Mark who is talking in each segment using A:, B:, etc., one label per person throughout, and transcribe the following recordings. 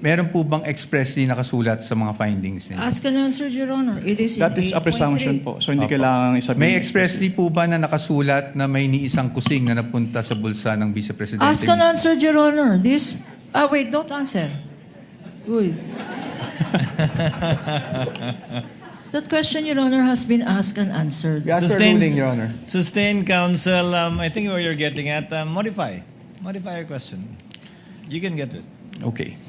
A: meron po bang expressly nakasulat sa mga findings ninyo?
B: Ask and answer, Your Honor. It is
C: That
B: in
C: is a
B: 8.3.
C: presumption po. So hindi
A: Opo.
C: kailangan isabihin.
A: May expressly po ba na nakasulat na may ni isang kusing na napunta sa bulsa ng Vice Presidente?
B: Ask and answer, Your Honor. This... wait, don't answer. Uy. That question, Your Honor, has been asked and answered.
A: We ask for
D: Sustained-
A: ruling, Your Honor.
D: Sustained counsel, I think where you're getting at, modify your question. You can get it.
A: Okay.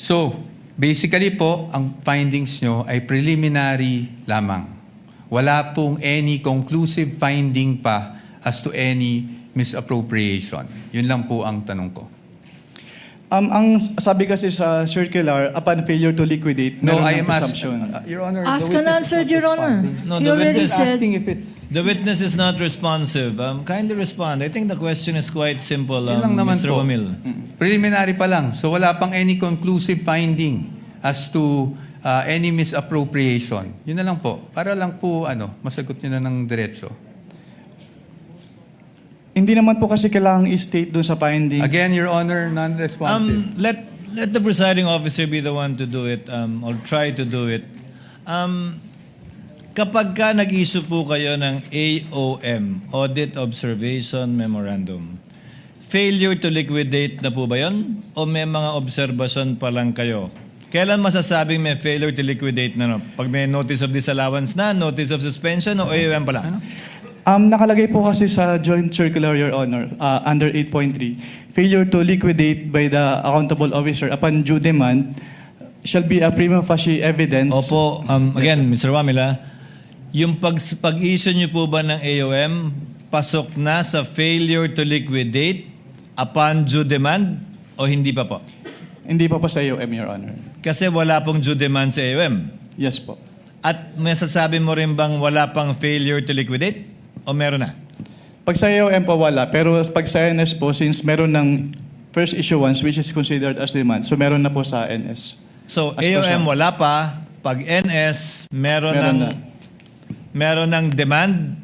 A: So, basically po, ang findings nyo ay preliminary lamang. Wala pong any conclusive finding pa as to any misappropriation. Yun lang po ang tanong ko.
C: Ang sabi kasi sa circular, upon failure to liquidate,
A: No,
C: meron
A: I
C: ng
A: am
C: presumption.
A: Your Honor,
B: Ask and answer, Your Honor.
D: No,
B: He
D: the
B: already
D: witness-
B: said...
A: asking if it's...
D: The witness is not responsive. Kindly respond. I think the question is quite simple,
A: Yun lang naman
D: Mr.
A: po.
D: Wamil.
A: Preliminary pa lang. So wala pang any conclusive finding as to any misappropriation. Yun na lang po. Para lang po masagot nyo na ng diretso.
C: Hindi naman po kasi kailangang i-state dun sa findings.
A: Again, Your Honor, non-responsive.
D: Let the presiding officer be the one to do it, or try to do it. Kapag ka nag-issue po kayo ng AOM, Audit Observation Memorandum, failure to liquidate na po ba yun? O may mga observation pa lang kayo? Kailan masasabing may failure to liquidate na? No? Pag may notice of disallowance na, notice of suspension, o AOM pa lang?
C: Nakalagay po kasi sa joint circular, Your Honor, under 8.3, failure to liquidate by the accountable officer upon due demand shall be a prima facie evidence.
D: Opo, again, Mr. Wamila, yung pag-issue niyo po ba ng AOM, pasok na sa failure to liquidate upon due demand o hindi pa po?
C: Hindi pa po sa AOM, Your Honor.
D: Kasi wala pong due demand sa AOM.
C: Yes po.
D: At masasabi mo rin bang wala pang failure to liquidate? O meron na?
C: Pag sa AOM po wala, pero pag sa NS po, since meron ng first issuance which is considered as demand, so meron na po sa NS.
D: So,
C: As per siya.
D: AOM wala pa. Pag NS, meron ng demand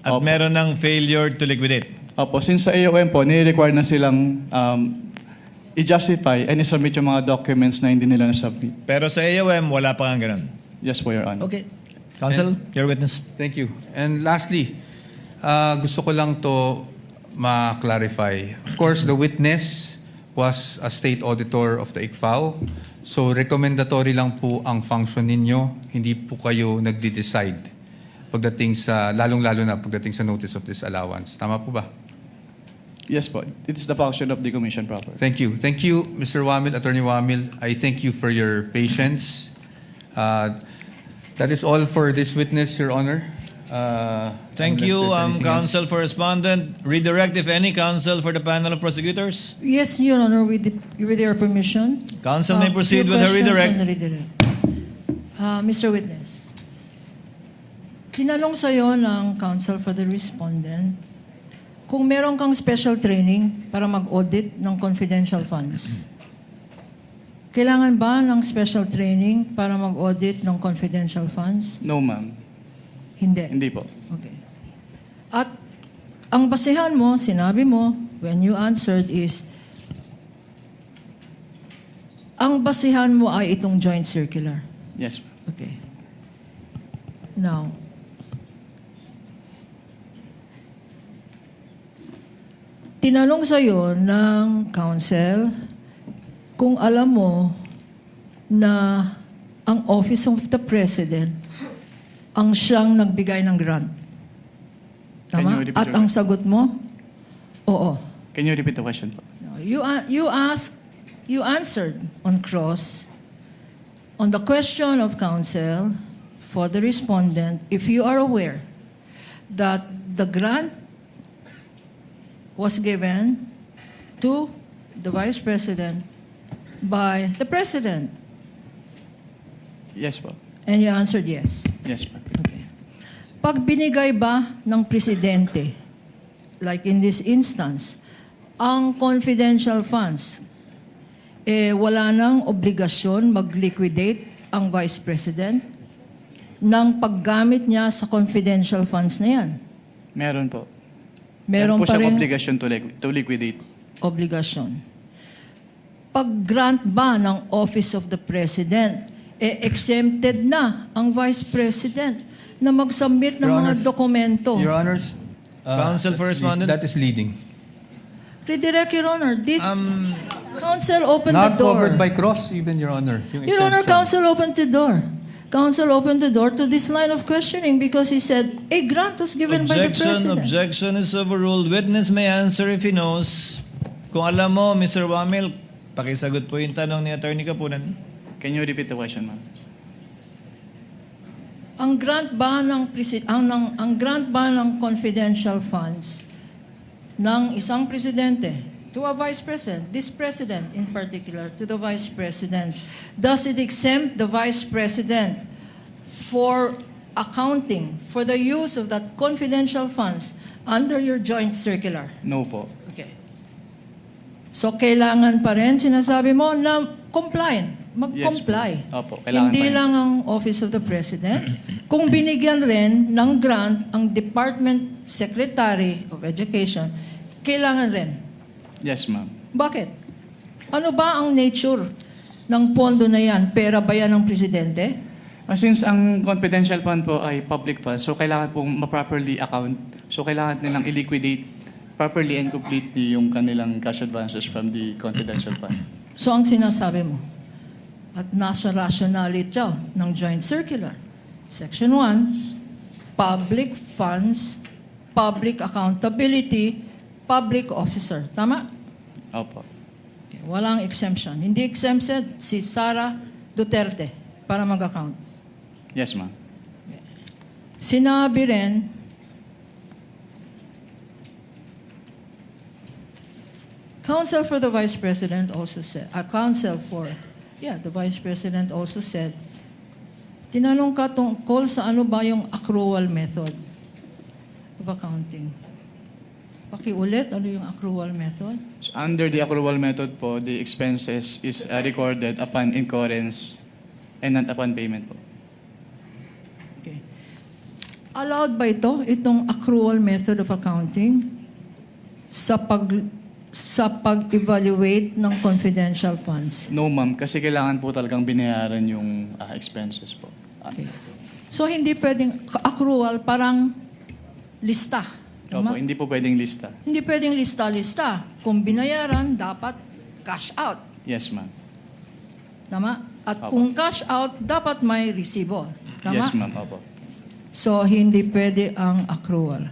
D: at
C: Opo.
D: meron ng failure to liquidate.
C: Opo, since sa AOM po, nire-require na silang i-justify and i-submit yung mga documents na hindi nila na-submit.
D: Pero sa AOM, wala pa nga ganun.
C: Yes po, Your Honor.
D: Okay. Counsel, your witness.
A: Thank you. And lastly, gusto ko lang to ma-clarify. Of course, the witness was a state auditor of the ICFAO. So, recommendatory lang po ang function ninyo. Hindi po kayo nagde-decide pagdating sa, lalong-lalo na pagdating sa notice of disallowance. Tama po ba?
C: Yes po. It's the function of the commission proper.
A: Thank you. Thank you, Mr. Wamil, Attorney Wamil. I thank you for your patience. That is all for this witness, Your Honor.
D: Thank
A: Unless
D: you,
A: there's anything
D: counsel for respondent. Redirect, if any, counsel for the panel of prosecutors.
B: Yes, Your Honor, with your permission.
D: Counsel may proceed
B: Few
D: with her
B: questions
D: redirect.
B: on the redirect. Mr. Witness, tinanong sa'yo ng counsel for the respondent kung meron kang special training para mag-audit ng confidential funds. Kailangan ba ng special training para mag-audit ng confidential funds?
C: No, ma'am.
B: Hindi.
C: Hindi po.
B: Okay. At ang basehan mo, sinabi mo, when you answered is, ang basehan mo ay itong joint circular.
C: Yes.
B: Okay. Now, tinanong sa'yo ng counsel kung alam mo na ang Office of the President ang siyang nagbigay ng grant.
C: Can
B: Tama?
C: you repeat
B: At
C: your
B: ang sagot mo, oo.
C: Can you repeat the question po?
B: You answered on cross on the question of counsel for the respondent if you are aware that the grant was given to the Vice President by the President.
C: Yes po.
B: And you answered yes.
C: Yes po.
B: Okay. Pag binigay ba ng Presidente, like in this instance, ang confidential funds, wala nang obligasyon mag-liquidate ang Vice President ng paggamit niya sa confidential funds na yan.
C: Meron po.
B: Meron
C: po
B: pa
C: siyang
B: rin
C: obligation to liquidate.
B: obligasyon. pag-grant ba ng Office of the President, exempted na ang Vice President na mag-submit ng
A: Your
B: mga
A: Honors-
B: dokumento.
A: Your Honors,
D: Counsel for Respondent.
A: that is leading.
B: Redirect, Your Honor. This counsel opened
A: Not
B: the door.
A: covered by cross, even, Your Honor. Yung
B: Your Honor,
A: exemption.
B: counsel opened the door. Counsel opened the door to this line of questioning because he said a grant was given by the President.
D: Objection is overruled. Witness may answer if he knows. Kung alam mo, Mr. Wamil, pakisagot po yung tanong ni Attorney Kapunan.
C: Can you repeat the question, ma'am?
B: Ang grant ba ng confidential funds ng isang presidente to a vice president, this president in particular, to the vice president, does it exempt the vice president for accounting for the use of that confidential funds under your joint circular?
C: No po.
B: Okay. So, kailangan pa rin, sinasabi mo, na compliant, mag-comply.
C: Yes, po. Opo, kailangan
B: Hindi
C: pa rin.
B: lang ang Office of the President. Kung binigyan rin ng grant ang Department Secretary of Education, kailangan rin.
C: Yes, ma'am.
B: Bakit? Ano ba ang nature ng pondo na yan? Pera ba yan ng Presidente?
C: Since ang confidential fund po ay public fund, so kailangan pong ma-properly account. So kailangan nilang i-liquidate properly and completely yung kanilang cash advances from the confidential fund.
B: So, ang sinasabi mo, at nasa rationality ng Joint Circular, Section 1, public funds, public accountability, public officer. Tama?
C: Opo.
B: Okay, walang exemption. Hindi exempted si Sara Duterte para mag-account.
C: Yes, ma'am.
B: Sinabi rin, Counsel for the Vice President also said, the Vice President also said, tinanong ka tungkol sa ano ba yung accrual method of accounting. Pakiulit, ano yung accrual method?
C: So under the accrual method po, the expenses is recorded upon incurrence and not upon payment po.
B: Okay. Allowed ba itong accrual method of accounting sa pag-evaluate ng confidential funds?
C: No, ma'am, kasi kailangan po talagang binayaran yung expenses po.
B: Okay. So, hindi pwedeng accrual, parang lista.
C: Opo,
B: Tama?
C: hindi po pwedeng lista.
B: Hindi pwedeng lista-lista. Kung binayaran, dapat cash out.
C: Yes, ma'am.
B: Tama? At
C: Opo.
B: kung cash out, dapat may resibo. Tama?
C: Yes, ma'am. Opo.
B: So, hindi pwede ang accrual.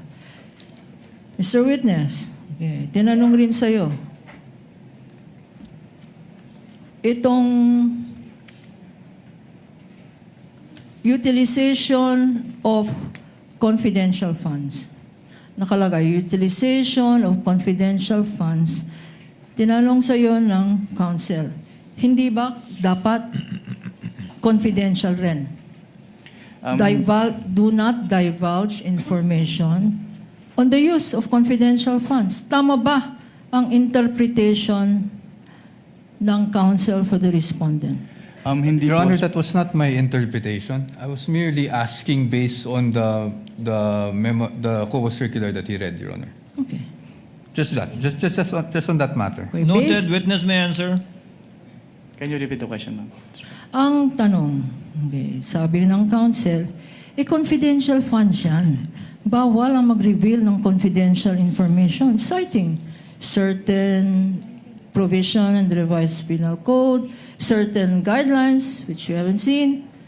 B: Mr. Witness, okay, tinanong rin sa'yo, itong utilization of confidential funds. Nakalagay, utilization of confidential funds. Tinanong sa'yo ng counsel, hindi ba dapat confidential rin? Do not divulge information on the use of confidential funds. Tama ba ang interpretation ng counsel for the respondent?
C: Hindi
A: Your
C: po.
A: Honor, that was not my interpretation. I was merely asking based on the COA circular that he read, Your Honor.
B: Okay.
A: Just that. Just on that matter.
B: Okay,
D: Noted.
B: based-
D: Witness may answer.
C: Can you repeat the question, ma'am?
B: Ang tanong, okay, sabi ng counsel, confidential funds yan. Bawal ang mag-reveal ng confidential information, citing certain provision in the revised penal code, certain guidelines, which you haven't seen,